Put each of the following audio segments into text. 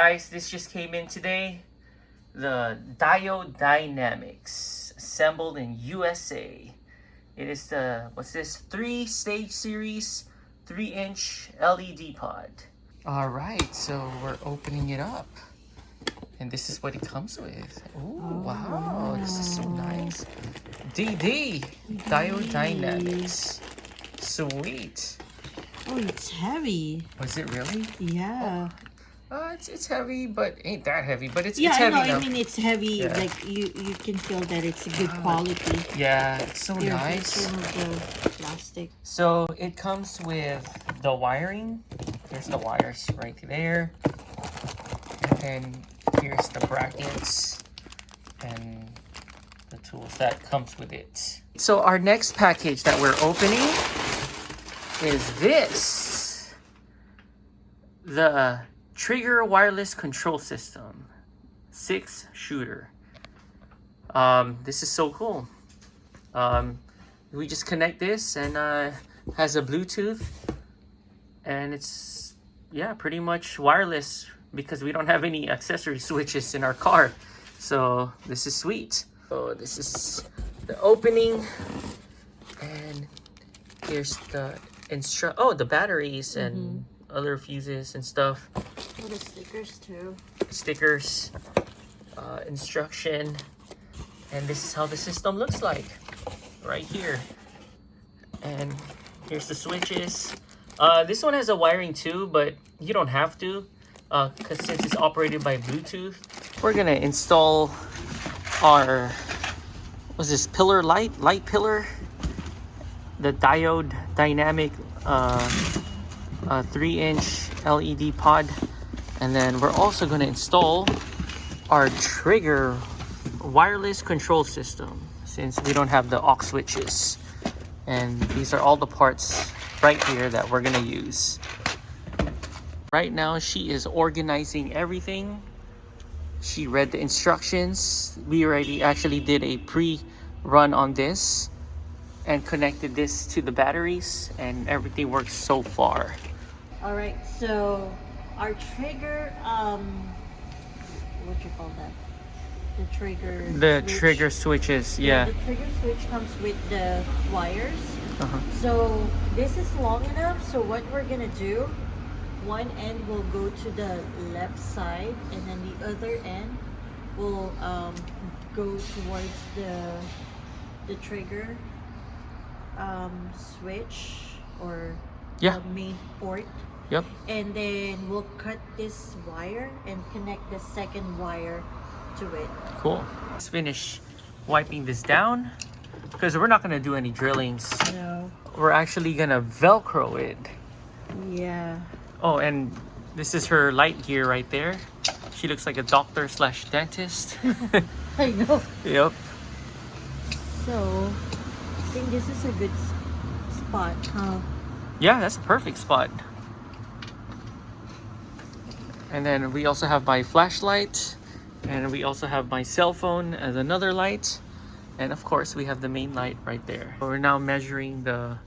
guys, this just came in today. The Diode Dynamics, assembled in USA. It is the, what's this, 3-stage series, 3-inch LED pod. Alright, so we're opening it up. And this is what it comes with. Ooh, wow, this is so nice. DD, Diode Dynamics. Sweet. Oh, it's heavy. Was it really? Yeah. It's heavy, but ain't that heavy. But it's yeah, heavy I know. enough. I mean, it's heavy. Yeah. Like you can feel that it's a good quality. Yeah, it's so Here's nice. some of the plastic. So it comes with the wiring. Here's the wires right there, and then here's the brackets and the tools that comes with it. So our next package that we're opening is this, the Trigger Wireless Control System 6 shooter. This is so cool. We just connect this and has a Bluetooth, and it's, yeah, pretty much wireless because we don't have any accessory switches in our car. So this is sweet. So this is the opening, and here's the the batteries and other fuses and stuff. Oh, the stickers too. Stickers, instruction, and this is how the system looks like right here. And here's the switches. This one has a wiring too, but you don't have to, because since it's operated by Bluetooth. We're gonna install our, what's this, pillar light pillar, the Diode Dynamic 3-inch LED pod, and then we're also going to install our Trigger wireless control system since we don't have the AUX switches. And these are all the parts right here that we're going to use. Right now she is organizing everything. She read the instructions. We already actually did a pre-run on this and connected this to the batteries, and everything works so far. All right, so our trigger, what you call that? The trigger. The switch. trigger switches, yeah. The trigger switch comes with the wires. So this is long enough. So what we're gonna do, one end will go to the left side, and then the other end will go towards the trigger switch or the main port. Yep. And then we'll cut this wire and connect the second wire to it. Cool. Let's finish wiping this down because we're not gonna do any drillings. No. We're actually gonna Velcro it. Yeah. Oh, and this is her light gear right there. She looks like a doctor slash dentist. I know. Yep. So I think this is a good spot, huh? Yeah, that's a perfect spot. And then we also have my flashlight, and we also have my cell phone as another light, and of course we have the main light right there. We're now measuring the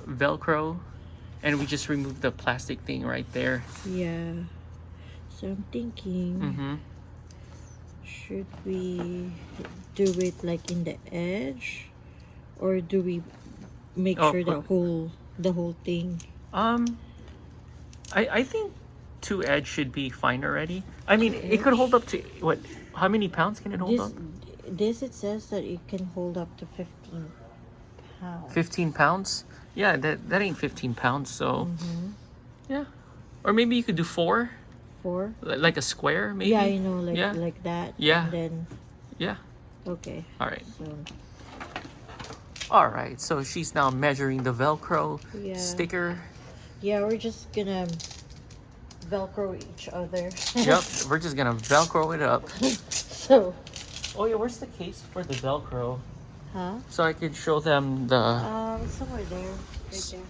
Velcro, and we just removed the plastic thing right there. Yeah. So I'm thinking, should we do it like in the edge, or do we make sure the whole thing? I think 2 edge should be fine already. I mean, it could hold up to what? How many pounds can it hold up? This it says that it can hold up to 15 pounds. 15 pounds? Yeah, that ain't 15 pounds. So yeah, or maybe you could do 4. 4? Like a square, maybe. Yeah, you know, like that. Yeah. And then. Yeah. Okay. All right. So. All right. So she's now measuring the Velcro sticker. Yeah, we're just gonna Velcro each other. Yep, we're just gonna Velcro it up. So. Oh yeah, where's the case for the Velcro? Huh? So I could show them the. Somewhere there, right there.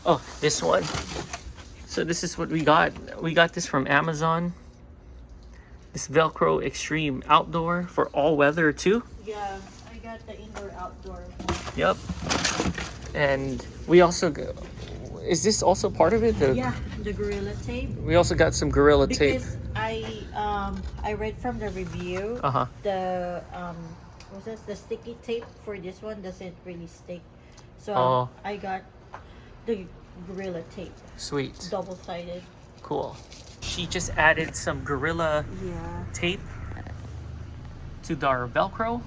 Oh, this one. So this is what we got. We got this from Amazon. This Velcro Extreme Outdoor for all weather too. Yeah, I got the indoor outdoor. Yep. And we also is this also part of it? Yeah, the Gorilla Tape. We also got some Gorilla Tape. Because I read from the review, the what's this? The sticky tape for this one doesn't really stick, so I got the Gorilla Tape. Sweet. Double-sided. Cool. She just added some Gorilla Tape to our Velcro.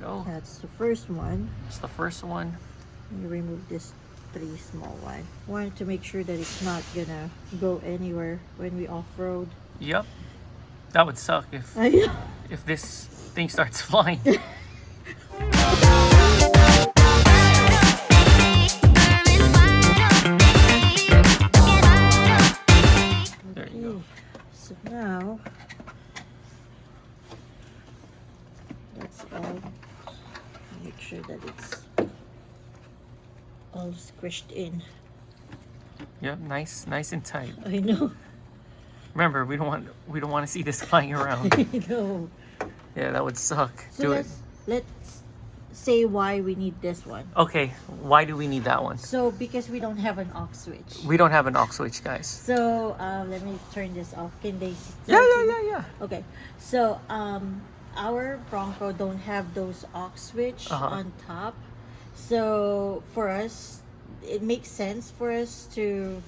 Go. That's the first one. It's the first one. You remove this 3 small one. Wanted to make sure that it's not gonna go anywhere when we off-road. Yep. That would suck if this thing starts flying. There you go. So now that's all. Make sure that it's all squished in. Yep, nice and tight. I know. Remember, we don't want to see this flying around. I know. Yeah, that would suck. So let's say why we need this one. Okay, why do we need that one? So because we don't have an aux switch. We don't have an aux switch, guys. So let me turn this off. Can they see? Yeah. Okay. So our Bronco don't have those aux switch on top. So for us, it makes sense for us to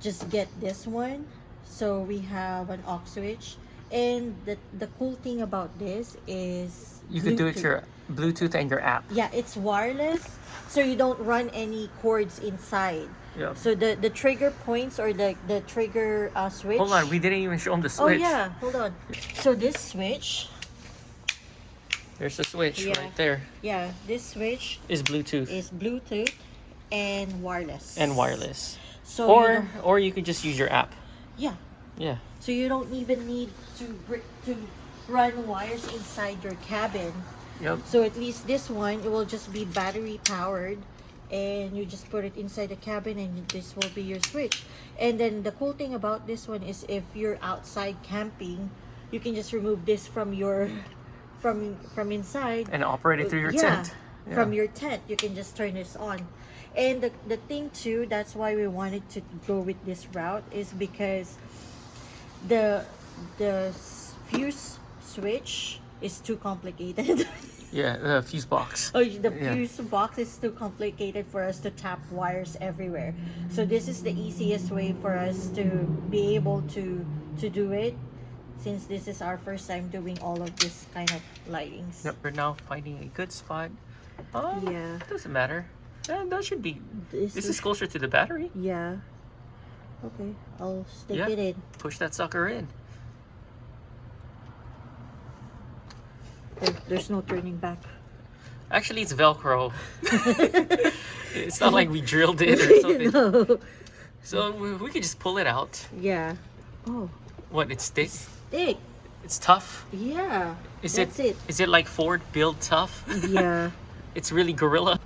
just get this one. So we have an aux switch, and the cool thing about this is you could do it your Bluetooth and your app. Yeah, it's wireless, so you don't run any cords inside. Yep. So the trigger points or the trigger switch. Hold on, we didn't even show them the switch. Oh yeah, hold on. So this switch. There's the switch right there. Yeah, this switch is Bluetooth. Is Bluetooth and wireless. So or you could just use your app. Yeah. Yeah. So you don't even need to run wires inside your cabin. Yep. So at least this one, it will just be battery powered, and you just put it inside the cabin, and this will be your switch. And then the cool thing about this one is if you're outside camping, you can just remove this from your from inside and operate it through your tent. Yeah. From your tent, you can just turn this on. And the thing too, that's why we wanted to go with this route, is because the fuse switch is too complicated. Yeah, the fuse box. Oh, the fuse box is too complicated for us to tap wires everywhere. So this is the easiest way for us to be able to do it, since this is our first time doing all of this kind of lightings. Yep, we're now finding a good spot. Yeah. Doesn't matter. That should be. This is closer to the battery. Yeah. Okay, I'll stick it in. Push that sucker in. There's no turning back. Actually, it's Velcro. It's not like we drilled it or something. No. So we could just pull it out. Yeah. Oh. What? It's thick. Thick. It's tough. Yeah. Is it like Ford build tough? Yeah. It's really Gorilla.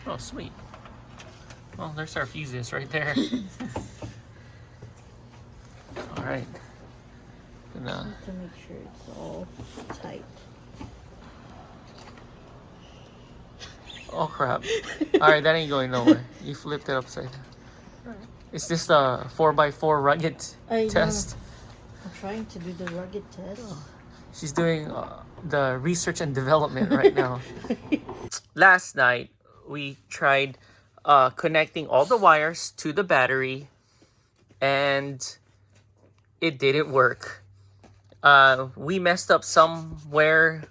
Oh, sweet. Well, there's our fuses right there. All right. To make sure it's all tight. Oh crap! All right, that ain't going nowhere. You flipped it upside down. Is this the 4x4 rugged test? I'm trying to do the rugged test. Oh. She's doing the research and development right now. Last night, we tried connecting all the wires to the battery, and it didn't work. We messed up somewhere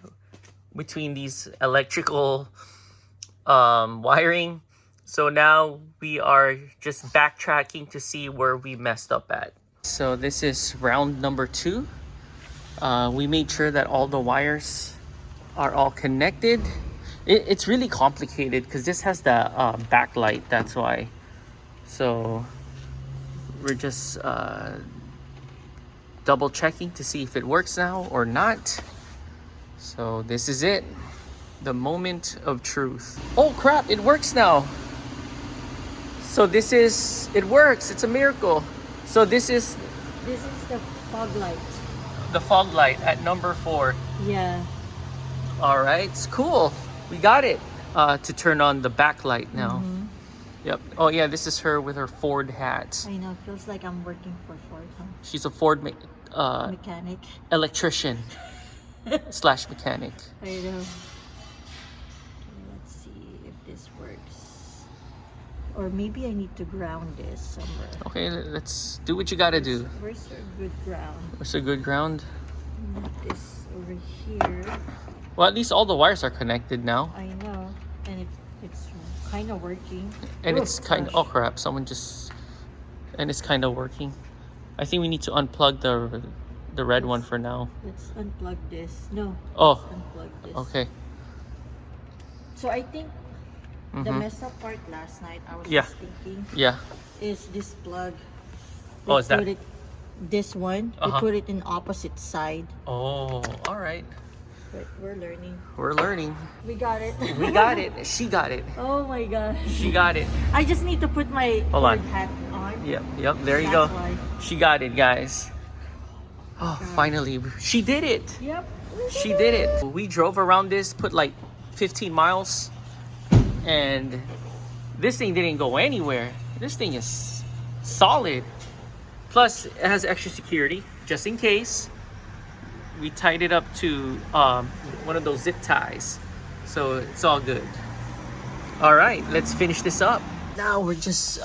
between these electrical wiring. So now we are just backtracking to see where we messed up at. So this is round number 2. We made sure that all the wires are all connected. It's really complicated because this has the backlight, that's why. So we're just double checking to see if it works now or not. So this is it. The moment of truth. Oh crap, it works now. So it works. It's a miracle. So this is the fog light. The fog light at number 4. Yeah. All right, it's cool. We got it. To turn on the backlight now. Yep. Oh yeah, this is her with her Ford hat. I know, it feels like I'm working for Ford, huh? She's a Ford Mechanic. electrician slash mechanic. I know. Okay, let's see if this works. Or maybe I need to ground this somewhere. Okay, let's do what you gotta do. Where's a good ground? Where's a good ground? Move this over here. Well, at least all the wires are connected now. I know. And it's kind of working. And it's kind of... Oh crap, someone just... And it's kind of working. I think we need to unplug the red one for now. Let's unplug this. No. Oh. Let's unplug this. Okay. So I think the messed up part last night, I was Yeah. just thinking, Yeah. is this plug. Oh, is that... This one, we put it in opposite side. Oh, all right. But we're learning. We're learning. We got it. We got it. She got it. Oh my gosh. She got it. I just need to put my Hold on. hat on. Yep. There you That's go. why. She got it, guys. Oh, finally. She did it. Yep. She did it. We drove around this, put like 15 miles, and this thing didn't go anywhere. This thing is solid. Plus, it has extra security, just in case. We tied it up to one of those zip ties. So it's all good. All right, let's finish this up. Now we're just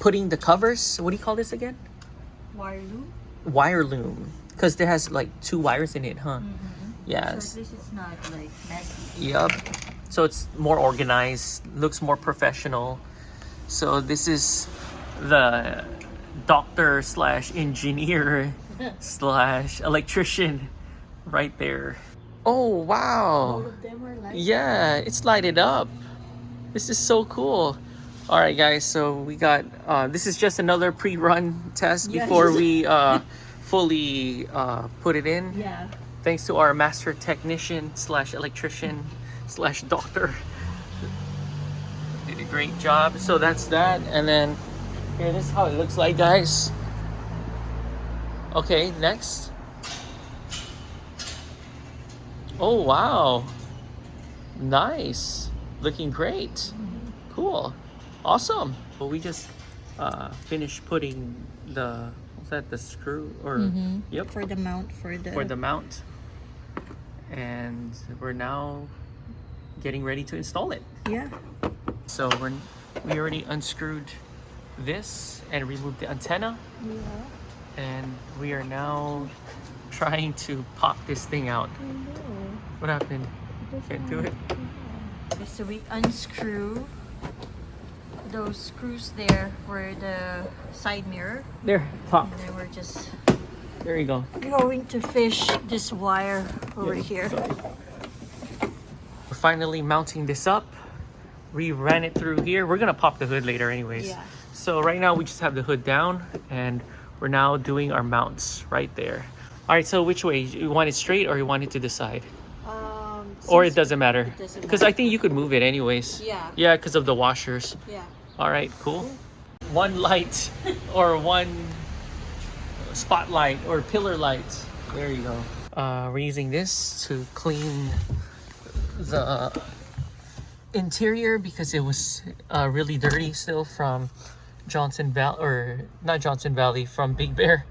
putting the covers. What do you call this again? Wire loop. Wire loom. Because there has like 2 wires in it, huh? Yes. So this is not like messy. Yep. So it's more organized, looks more professional. So this is the doctor slash engineer slash electrician right there. Oh, wow. All of them are like Yeah, it's lighted up. This is so cool. All right, guys. So we got, this is just another pre-run test before we fully put it in. Yeah. Thanks to our master technician slash electrician slash doctor. Did a great job. So that's that. And then here, this is how it looks like, guys. Okay, next. Oh, wow. Nice. Looking great. Cool. Awesome. Well, we just finished putting the, what's that, the screw? Or Yep. For the mount, for the mount. And we're now getting ready to install it. Yeah. So we already unscrewed this and removed the antenna. Yeah. And we are now trying to pop this thing out. I know. What happened? Can't do it. So we unscrew those screws there for the side mirror. There, pop. And then we're just There you go. going to fish this wire over here. We're finally mounting this up. We ran it through here. We're gonna pop the hood later anyways. Yeah. So right now we just have the hood down and we're now doing our mounts right there. All right, so which way? You want it straight or you want it to the side? Or it doesn't matter? Because I think you could move it anyways. Yeah. Yeah, because of the washers. Yeah. All right, cool. One light or one spotlight or pillar light. There you go. We're using this to clean the interior because it was really dirty still from Johnson Valley, or not Johnson Valley, from Big Bear.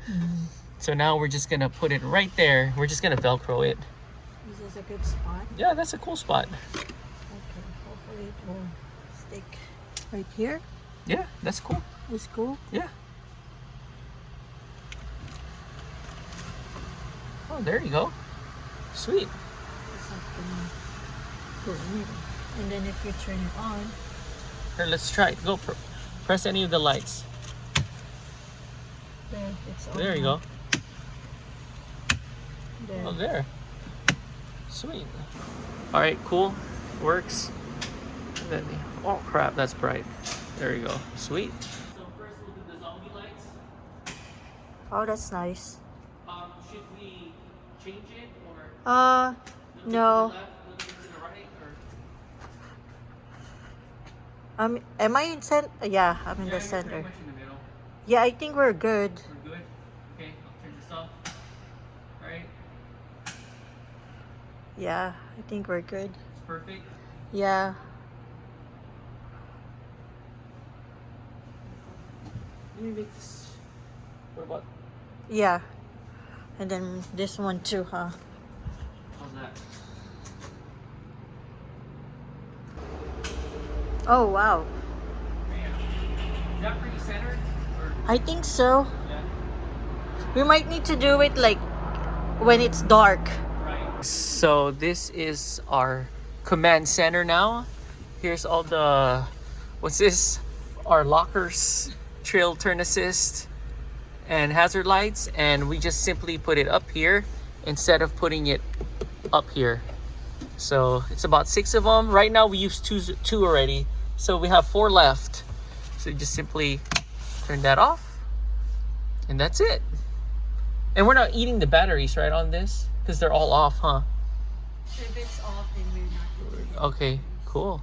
So now we're just gonna put it right there. We're just gonna Velcro it. Is this a good spot? Yeah, that's a cool spot. Okay. Hopefully it will stick right here. Yeah, that's cool. It's cool. Yeah. Oh, there you go. Sweet. It's like go in. And then if you turn it on, Here, let's try it. Go press any of the lights. there it's on. There you go. There. Oh, there. Sweet. All right, cool. Works. And then, oh crap, that's bright. There you go. Sweet. So first we'll do the zombie lights. Oh, that's nice. Should we change it or No. to the left, a little bit to the right, or? Am I in center? Yeah, I'm in the You're center. pretty much in the middle. Yeah, I think we're good. We're good. Okay, I'll turn this off. All right. Yeah, I think we're good. perfect. Yeah. Let me make this. What about? Yeah. And then this one too, huh? How's that? Oh, wow. Is that pretty centered? Or, I think so. yeah. We might need to do it like when it's dark. Right. So this is our command center now. Here's all the, what's this? Our lockers, trail turn assist, and hazard lights. And we just simply put it up here instead of putting it up here. So it's about 6 of them. Right now we used two already. So we have 4 left. So you just simply turn that off. And that's it. And we're not eating the batteries, right, on this? Because they're all off, huh? If it's off, then we're not. Okay, cool.